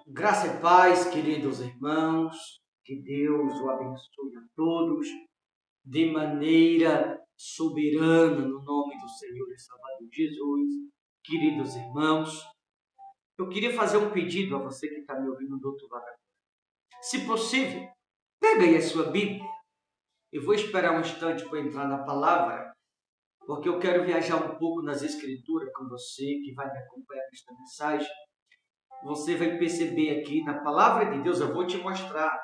Graça e paz, queridos irmãos, que Deus o abençoe a todos de maneira soberana no nome do Senhor e Salvador Jesus. Queridos irmãos, eu queria fazer um pedido a você que está me ouvindo do outro lado. Se possível, pega aí a sua Bíblia. Eu vou esperar um instante para entrar na palavra, porque eu quero viajar um pouco nas Escrituras com você que vai me acompanhar nesta mensagem. Você vai perceber aqui na palavra de Deus, eu vou te mostrar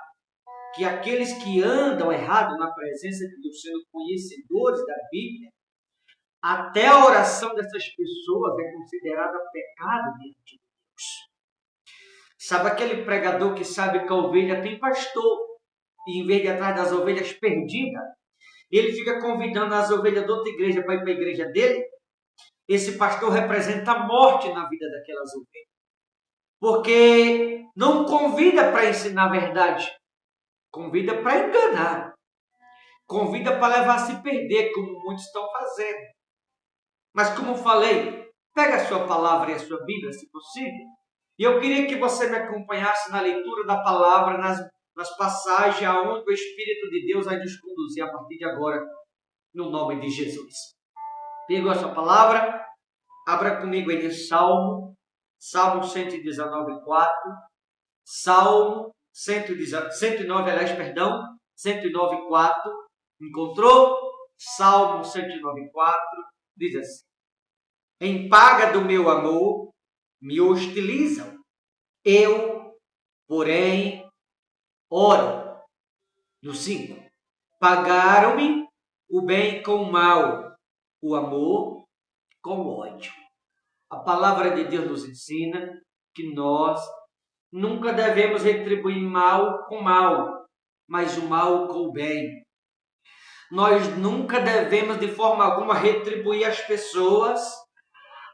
que aqueles que andam errado na presença de Deus, sendo conhecedores da Bíblia, até a oração dessas pessoas é considerada pecado diante de Deus. Sabe aquele pregador que sabe que a ovelha tem pastor, e em vez de ir atrás das ovelhas perdidas, ele fica convidando as ovelhas de outra igreja para ir para a igreja dele? Esse pastor representa a morte na vida daquelas ovelhas. Porque não convida para ensinar a verdade, convida para enganar. Convida para levar a se perder, como muitos estão fazendo. Mas como falei, pega a sua palavra e a sua Bíblia, se possível. E eu queria que você me acompanhasse na leitura da palavra, nas passagens aonde o Espírito de Deus vai nos conduzir a partir de agora, no nome de Jesus. Pegou a sua palavra? Abra comigo aí em Salmo 119, 4. Salmo 109, 109, 4. Encontrou? Salmo 109, 4. Diz assim: em paga do meu amor me hostilizam, eu, porém, oro. No 5. Pagaram-me o bem com o mal, o amor com o ódio. A palavra de Deus nos ensina que nós nunca devemos retribuir mal com mal, mas o mal com o bem. Nós nunca devemos, de forma alguma, retribuir às pessoas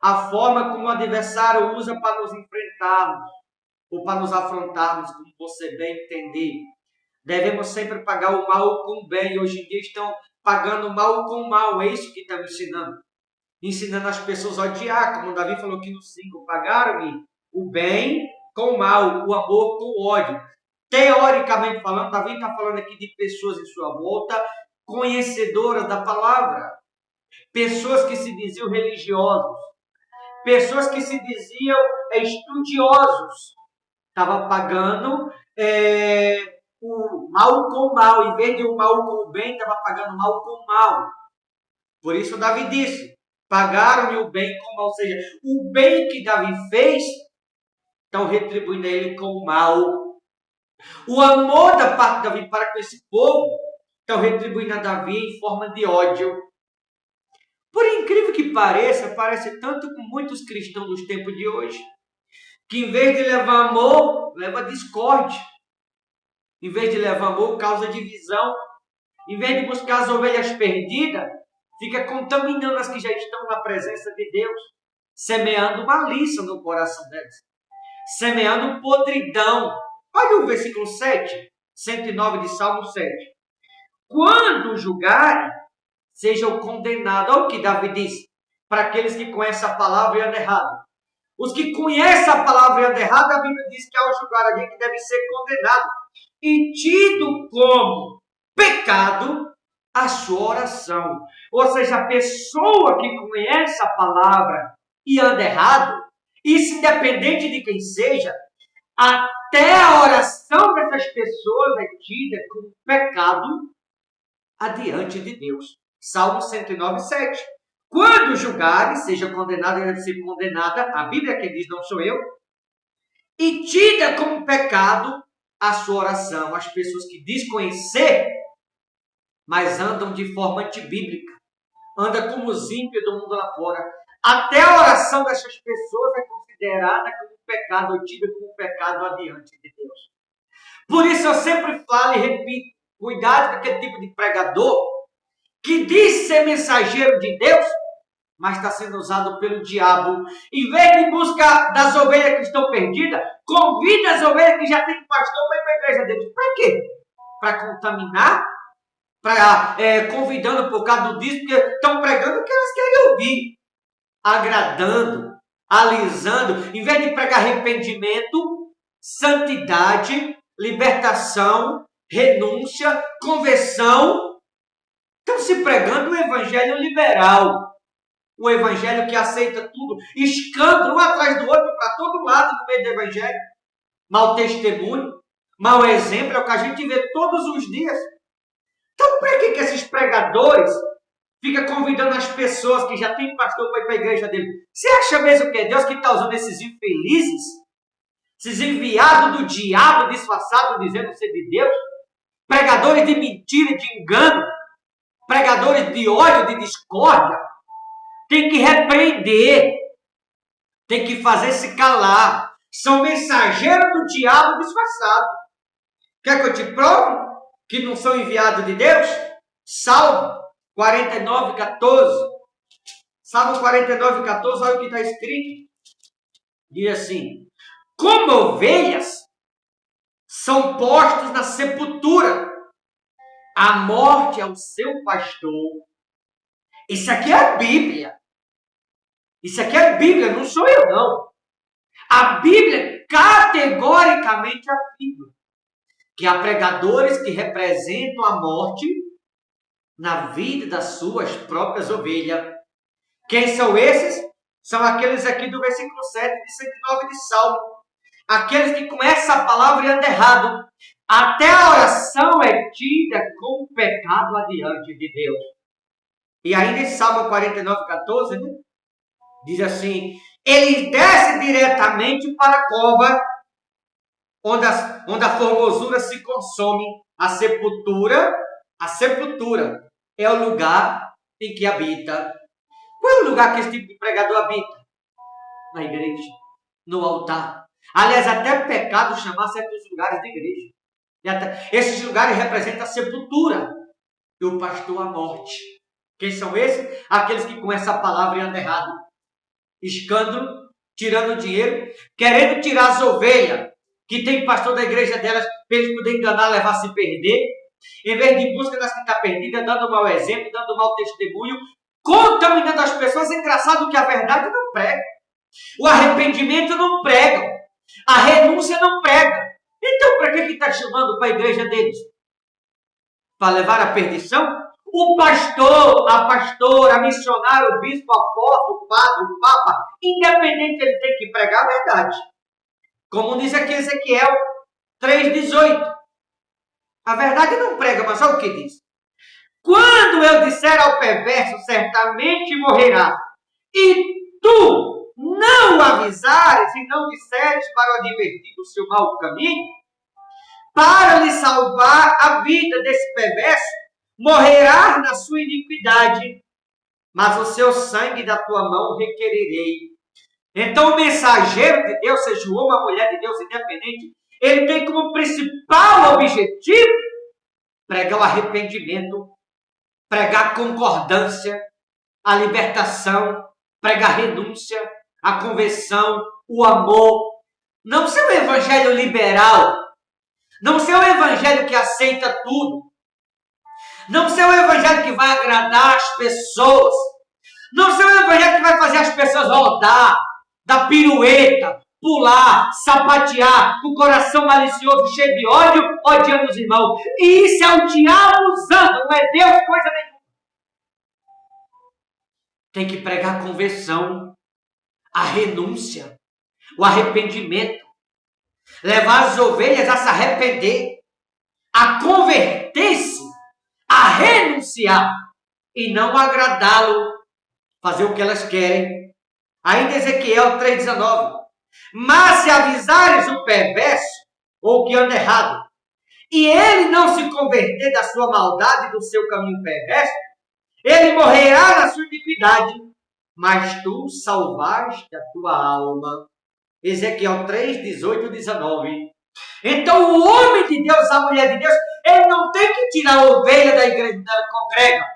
a forma como o adversário usa para nos enfrentarmos ou para nos afrontarmos, como você bem entender. Devemos sempre pagar o mal com o bem. Hoje em dia estão pagando o mal com o mal. É isso que está me ensinando. Ensinando as pessoas a odiar, como Davi falou aqui no 5. Pagaram-me o bem com o mal, o amor com o ódio. Teoricamente falando, Davi está falando aqui de pessoas em sua volta, conhecedoras da palavra. Pessoas que se diziam religiosos. Pessoas que se diziam estudiosos. Estava pagando o mal com o mal. Em vez de o mal com o bem, estava pagando o mal com o mal. Por isso Davi disse, pagaram-me o bem com o mal. Ou seja, o bem que Davi fez, estão retribuindo a ele com o mal. O amor da parte de Davi para com esse povo, estão retribuindo a Davi em forma de ódio. Por incrível que pareça, parece tanto com muitos cristãos dos tempos de hoje, que em vez de levar amor, leva discórdia. Em vez de levar amor, causa divisão. Em vez de buscar as ovelhas perdidas, fica contaminando as que já estão na presença de Deus, semeando malícia no coração delas, semeando podridão. Olha o versículo 7, 109 de Salmo 7. Quando julgarem, sejam condenados. Olha o que Davi diz para aqueles que conhecem a palavra e andam errado. Os que conhecem a palavra e andam errado, a Bíblia diz que ao julgar alguém que deve ser condenado e tido como pecado a sua oração. Ou seja, a pessoa que conhece a palavra e anda errado, isso independente de quem seja, até a oração dessas pessoas é tida como pecado adiante de Deus. Salmo 109, 7. Quando julgares, seja condenado e deve ser condenada, a Bíblia que diz, não sou eu, e tida como pecado a sua oração. As pessoas que desconhecer, mas andam de forma antibíblica, andam como os ímpios do mundo lá fora. Até a oração dessas pessoas é considerada como pecado, ou tida como pecado adiante de Deus. Por isso eu sempre falo e repito, cuidado com aquele tipo de pregador que diz ser mensageiro de Deus, mas está sendo usado pelo diabo. Em vez de buscar das ovelhas que estão perdidas, convida as ovelhas que já têm pastor para ir para a igreja deles. Para quê? Para contaminar? Convidando por causa do disco, porque estão pregando o que elas querem ouvir. Agradando, alisando. Em vez de pregar arrependimento, santidade, libertação, renúncia, conversão. Estão se pregando o evangelho liberal. O evangelho que aceita tudo, escândalo um atrás do outro para todo lado no meio do evangelho. Mau testemunho, mau exemplo, é o que a gente vê todos os dias. Então, para que esses pregadores ficam convidando as pessoas que já têm pastor para ir para a igreja dele? Você acha mesmo que é Deus que está usando esses infelizes? Esses enviados do diabo disfarçados dizendo ser de Deus? Pregadores de mentira e de engano? Pregadores de ódio, de discórdia? Tem que repreender. Tem que fazer se calar. São mensageiros do diabo disfarçados. Quer que eu te prove que não são enviados de Deus? Salmo 49:14. Salmo 49:14, olha o que está escrito. Diz assim: como ovelhas são postos na sepultura, a morte é o seu pastor. Isso aqui é a Bíblia. Isso aqui é a Bíblia, não sou eu não. A Bíblia categoricamente afirma que há pregadores que representam a morte na vida das suas próprias ovelhas. Quem são esses? São aqueles aqui do versículo 7 de 109 de Salmo. Aqueles que começam a palavra e andam errado. Até a oração é tida como pecado adiante de Deus. E ainda em Salmo 49:14, né? Diz assim: ele desce diretamente para a cova, onde a formosura se consome. A sepultura é o lugar em que habita. Qual é o lugar que esse tipo de pregador habita? Na igreja, no altar. Aliás, até pecado chamar certos lugares de igreja. Esses lugares representam a sepultura e o pastor a morte. Quem são esses? Aqueles que começam a palavra e andam errado. Escândalo, tirando dinheiro, querendo tirar as ovelhas que tem pastor da igreja delas para eles poderem enganar, levar a se perder. Em vez de busca das que está perdida, dando mau exemplo, dando mau testemunho, contaminando as pessoas. É engraçado que a verdade não prega. O arrependimento não prega. A renúncia não prega. Então, para que está chamando para a igreja deles? Para levar à perdição? O pastor, a pastora, missionário, o bispo, o apóstolo, o padre, o papa, independente, ele tem que pregar a verdade. Como diz aqui Ezequiel 3:18. A verdade não prega, mas olha o que diz. Quando eu disser ao perverso, certamente morrerá, e tu não o avisares e não disseres para o advertir do seu mau caminho, para lhe salvar a vida desse perverso, morrerá na sua iniquidade, mas o seu sangue da tua mão requererei. Então o mensageiro de Deus, seja o homem ou a mulher de Deus, independente, ele tem como principal objetivo pregar o arrependimento, pregar a concordância, a libertação, pregar a renúncia, a conversão, o amor. Não ser um evangelho liberal, não ser um evangelho que aceita tudo, não ser um evangelho que vai agradar as pessoas, não ser um evangelho que vai fazer as pessoas rodar, dar pirueta, pular, sapatear, com o coração malicioso, cheio de ódio, odiando os irmãos. E isso é o diabo usando, não é Deus coisa nenhuma. Tem que pregar a conversão, a renúncia, o arrependimento, levar as ovelhas a se arrepender, a converter-se, a renunciar e não agradá-lo, fazer o que elas querem. Ainda Ezequiel 3:19. Mas se avisares o perverso, ou o que anda errado, e ele não se converter da sua maldade, do seu caminho perverso, ele morrerá na sua iniquidade, mas tu salvaste a tua alma. Ezequiel 3:18-19. Então o homem de Deus, a mulher de Deus, ele não tem que tirar a ovelha da igreja onde ela congrega.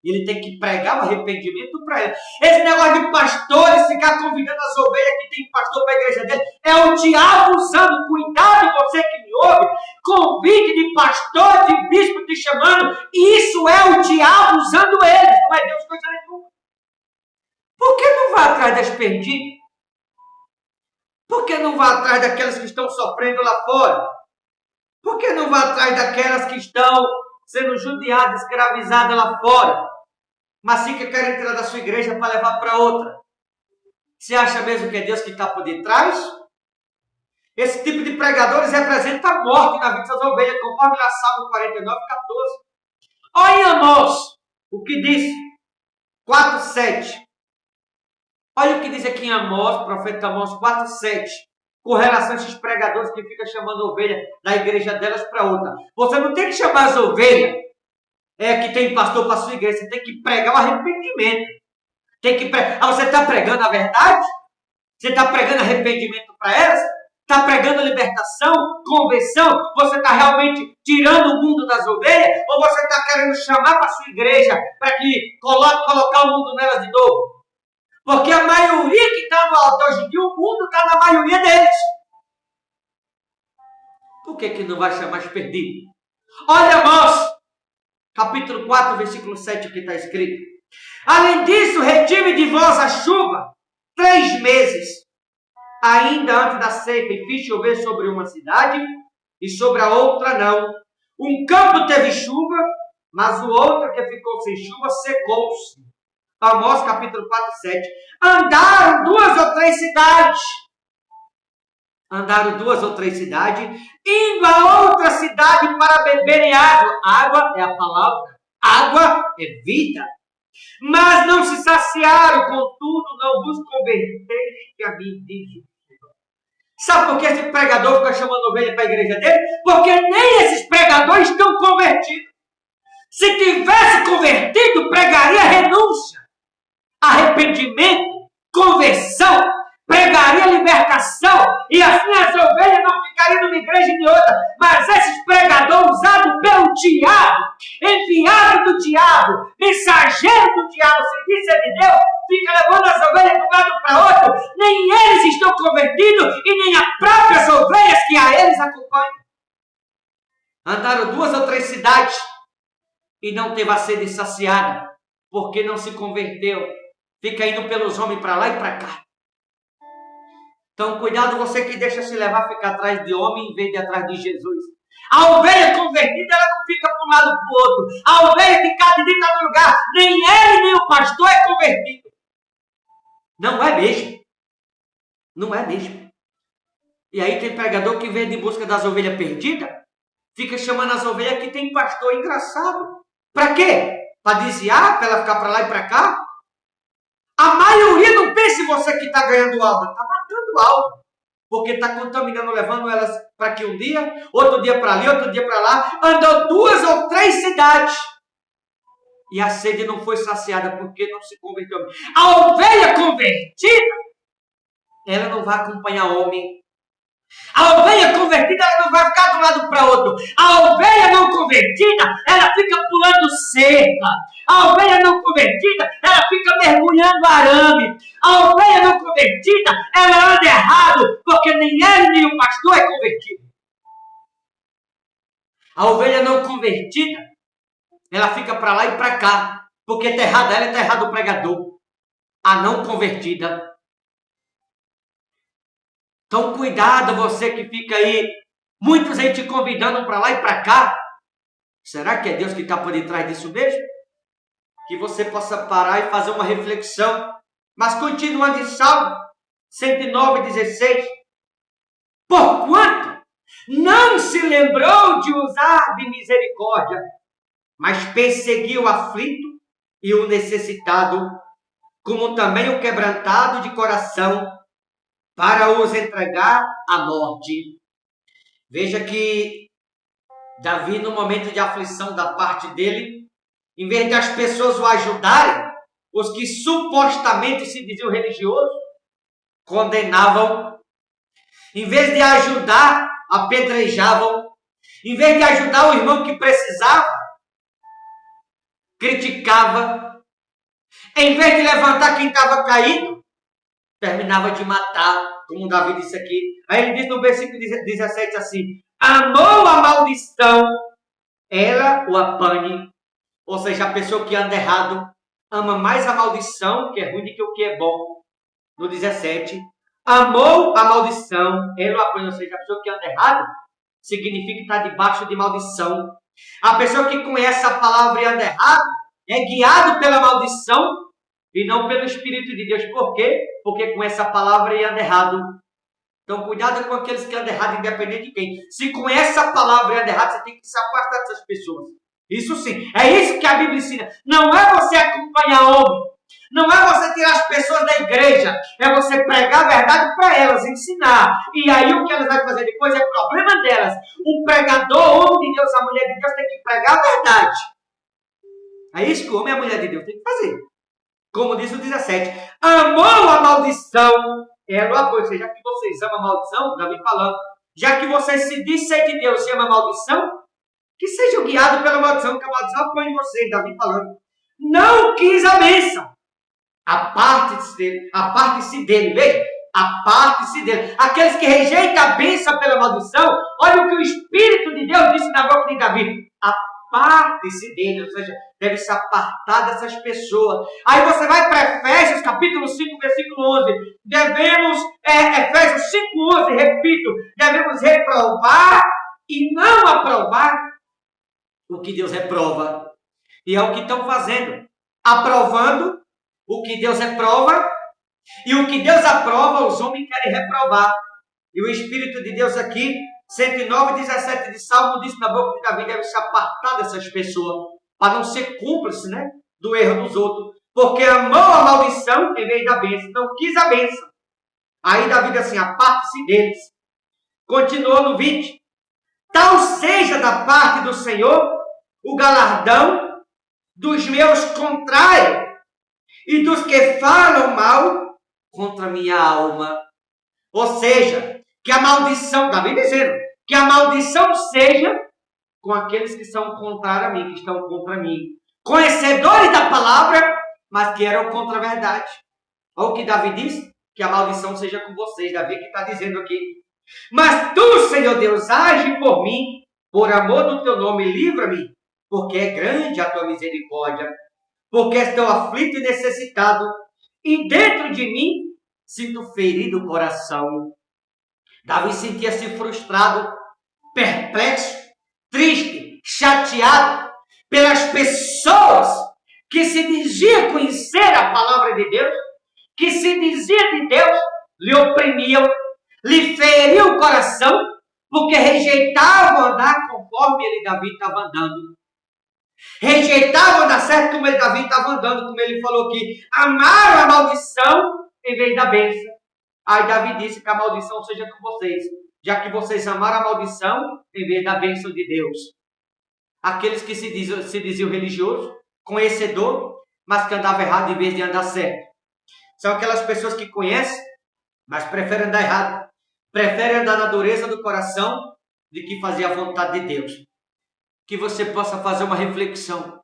Ele tem que pregar o arrependimento para ela. Esse negócio de pastores ficar convidando as ovelhas que tem pastor para a igreja dele, é o diabo usando. Cuidado, você que me ouve. Convite de pastor, de bispo te chamando. Isso é o diabo usando eles. Não é Deus coisa nenhuma. Por que não vai atrás das perdidas? Por que não vai atrás daquelas que estão sofrendo lá fora? Por que não vai atrás daquelas que estão sendo judiadas, escravizadas lá fora? Mas fica querendo tirar da sua igreja para levar para outra. Você acha mesmo que é Deus que está por detrás? Esse tipo de pregadores representa a morte na vida das ovelhas, conforme lá Salmo 49:14. Olha em Amós, o que diz? 4:7. Olha o que diz aqui em Amós, profeta Amós 4:7, com relação a esses pregadores que ficam chamando ovelha da igreja delas para outra. Você não tem que chamar as ovelhas que tem pastor para sua igreja, você tem que pregar o arrependimento. Você está pregando a verdade? Você está pregando arrependimento para elas? Está pregando libertação, conversão? Você está realmente tirando o mundo das ovelhas? Ou você está querendo chamar para a sua igreja para que colocar o mundo nelas de novo? Porque a maioria que está no alto hoje em dia, o mundo está na maioria deles. Por que não vai chamar os perdidos? Olha, Amós, capítulo 4, versículo 7, o que está escrito. Além disso, retive de vós a chuva 3 meses, ainda antes da seca, e fiz chover sobre uma cidade e sobre a outra não. Um campo teve chuva, mas o outro que ficou sem chuva secou-se. Amós capítulo 4:7. Andaram 2 ou 3 cidades. Andaram 2 ou 3 cidades, indo a outra cidade para beberem água. Água é a palavra. Água é vida. Mas não se saciaram, contudo, não vos converteste a mim, diz o Senhor. Sabe por que esse pregador fica chamando ovelha para a igreja dele? Porque nem esses pregadores estão convertidos. Se tivesse convertido, pregaria renúncia, arrependimento, conversão, pregaria libertação, e assim as ovelhas não ficariam numa igreja e de outra. Mas esses pregadores usados pelo diabo, enviado do diabo, mensageiro do diabo, serviço de Deus, fica levando as ovelhas de um lado para outro. Nem eles estão convertidos e nem as próprias ovelhas que a eles acompanham. Andaram 2 ou 3 cidades e não teve a sede saciada, porque não se converteu. Fica indo pelos homens para lá e para cá. Então, cuidado você que deixa se levar, ficar atrás de homem em vez de atrás de Jesus. A ovelha convertida, ela não fica para um lado para o outro. A ovelha que cada dia está no lugar. Nem ele, nem o pastor é convertido. Não é mesmo. Não é mesmo. E aí tem pregador que vem em busca das ovelhas perdidas, fica chamando as ovelhas que tem pastor engraçado. Para quê? Para desviar, para ela ficar para lá e para cá? A maioria não pensa em você que está ganhando alma, está matando alma. Porque está contaminando, levando elas para aqui um dia, outro dia para ali, outro dia para lá. Andou 2 ou 3 cidades. E a sede não foi saciada porque não se converteu. A ovelha convertida, ela não vai acompanhar homem. A ovelha convertida, ela não vai ficar de um lado para outro. A ovelha não convertida, ela fica pulando cerca. A ovelha não convertida, ela fica mergulhando arame. A ovelha não convertida, ela anda errado, porque nem ele nem o pastor é convertido. A ovelha não convertida, ela fica para lá e para cá, porque está errado ela e está errado o pregador. A não convertida. Então, cuidado você que fica aí, muitos aí te convidando para lá e para cá. Será que é Deus que está por detrás disso mesmo? Que você possa parar e fazer uma reflexão. Mas continuando em Salmo 109:16. Porquanto não se lembrou de usar de misericórdia, mas perseguiu o aflito e o necessitado, como também o quebrantado de coração, para os entregar à morte. Veja que Davi, no momento de aflição da parte dele, em vez de as pessoas o ajudarem, os que supostamente se diziam religiosos, condenavam. Em vez de ajudar, apedrejavam. Em vez de ajudar o irmão que precisava, criticava. Em vez de levantar quem estava caído, terminava de matar, como Davi disse aqui. Aí ele diz no versículo 17 assim: amou a maldição, ela o apane. Ou seja, a pessoa que anda errado ama mais a maldição, que é ruim, do que o que é bom. No 17, Amou a maldição, ele o apoia. Ou seja, a pessoa que anda errado significa que está debaixo de maldição. A pessoa que conhece a palavra e anda errado é guiado pela maldição e não pelo Espírito de Deus. Por quê? Porque conhece a palavra e anda errado. Então, cuidado com aqueles que andam errado, independente de quem. Se conhece a palavra e anda errado, você tem que se afastar dessas pessoas. Isso sim. É isso que a Bíblia ensina. Não é você acompanhar homem. Não é você tirar as pessoas da igreja. É você pregar a verdade para elas, ensinar. E aí o que elas vão fazer depois é problema delas. O pregador, o homem de Deus, a mulher de Deus tem que pregar a verdade. É isso que o homem e a mulher de Deus tem que fazer. Como diz o 17. Amou a maldição. Ela o apoia. Ou seja, já que vocês amam a maldição, Davi falando. Já que vocês se dizem ser de Deus e amam a maldição, que sejam guiados pela maldição, que a maldição apoie em vocês. Davi falando. Não quis a bênção. Aparte-se dele, veja, aparte-se dele. Aqueles que rejeitam a bênção pela maldição, olha o que o Espírito de Deus disse na boca de Davi. Aparte-se dele, ou seja, deve se apartar dessas pessoas. Aí você vai para Efésios, capítulo 5, versículo 11. Efésios 5, 11, repito, devemos reprovar e não aprovar o que Deus reprova. E é o que estão fazendo, aprovando o que Deus reprova, e o que Deus aprova, os homens querem reprovar. E o Espírito de Deus aqui, 109, 17 de Salmo, diz na boca de Davi, deve se apartar dessas pessoas, para não ser cúmplice, né, do erro dos outros, porque amou a maldição em vez da bênção, não quis a bênção. Aí Davi diz assim, aparte-se deles. Continuou no 20. Tal seja da parte do Senhor o galardão dos meus contrários, e dos que falam mal contra minha alma. Ou seja, que a maldição, Davi dizendo, que a maldição seja com aqueles que são contrários a mim, que estão contra mim. Conhecedores da palavra, mas que eram contra a verdade. Olha o que Davi diz, que a maldição seja com vocês. Davi que está dizendo aqui. Mas tu, Senhor Deus, age por mim, por amor do teu nome, livra-me, porque é grande a tua misericórdia. Porque estou aflito e necessitado, e dentro de mim sinto ferido o coração. Davi sentia-se frustrado, perplexo, triste, chateado pelas pessoas que se diziam conhecer a palavra de Deus, que se dizia de Deus, lhe oprimiam, lhe feriam o coração, porque rejeitavam andar conforme ele, Davi, estava andando. Rejeitavam dar certo como ele, Davi, estava andando, como ele falou aqui. Amaram a maldição em vez da bênção. Aí Davi disse que a maldição seja com vocês, já que vocês amaram a maldição em vez da bênção de Deus. Aqueles que se diziam religioso, conhecedor, mas que andavam errado em vez de andar certo. São aquelas pessoas que conhecem, mas preferem andar errado. Preferem andar na dureza do coração de que fazer a vontade de Deus. Que você possa fazer uma reflexão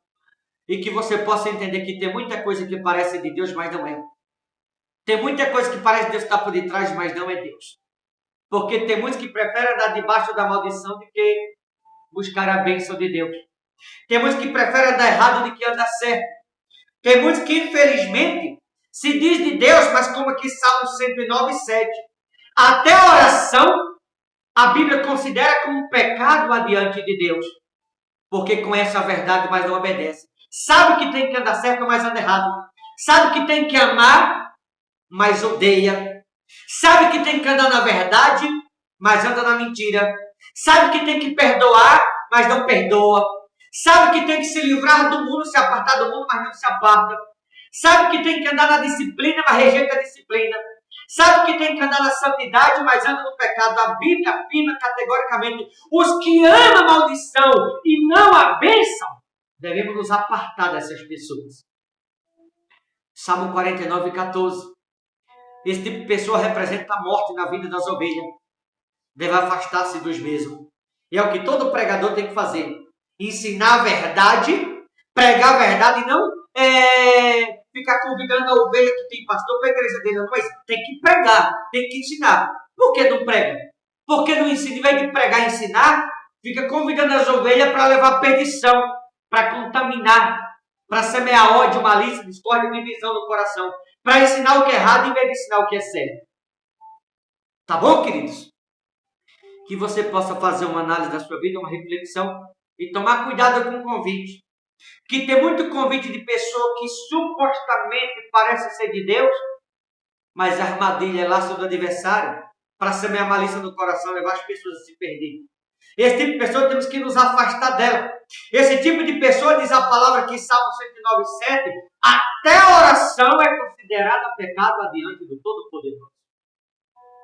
e que você possa entender que tem muita coisa que parece de Deus, mas não é. Tem muita coisa que parece que Deus está por detrás, mas não é Deus. Porque tem muitos que preferem andar debaixo da maldição do que buscar a bênção de Deus. Tem muitos que preferem andar errado do que andar certo. Tem muitos que, infelizmente, se diz de Deus, mas como aqui Salmo 109, 7. Até a oração, a Bíblia considera como um pecado adiante de Deus. Porque conhece a verdade, mas não obedece. Sabe que tem que andar certo, mas anda errado. Sabe que tem que amar, mas odeia. Sabe que tem que andar na verdade, mas anda na mentira. Sabe que tem que perdoar, mas não perdoa. Sabe que tem que se livrar do mundo, se apartar do mundo, mas não se aparta. Sabe que tem que andar na disciplina, mas rejeita a disciplina. Sabe que tem que andar na santidade, mas anda no pecado. A Bíblia afirma categoricamente: os que amam a maldição e não a bênção, devemos nos apartar dessas pessoas. Salmo 49, 14. Esse tipo de pessoa representa a morte na vida das ovelhas. Deve afastar-se dos mesmos. E é o que todo pregador tem que fazer. Ensinar a verdade, pregar a verdade e não ficar convidando a ovelha que tem pastor para a igreja dele. Não é isso. Tem que pregar, tem que ensinar. Por que não prega? Por que não ensina? Em vez de pregar e ensinar, fica convidando as ovelhas para levar perdição, para contaminar, para semear ódio, malícia, discórdia e divisão no coração. Para ensinar o que é errado em vez de ensinar o que é certo. Tá bom, queridos? Que você possa fazer uma análise da sua vida, uma reflexão e tomar cuidado com o convite. Que tem muito convite de pessoa que supostamente parece ser de Deus, mas a armadilha é laço do adversário para semear malícia no coração, levar as pessoas a se perderem. Esse tipo de pessoa temos que nos afastar dela. Esse tipo de pessoa, diz a palavra aqui, Salmo 109:7, até a oração é considerada pecado adiante do Todo-Poderoso.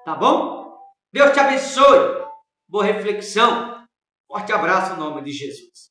Tá bom? Deus te abençoe. Boa reflexão. Forte abraço em nome de Jesus.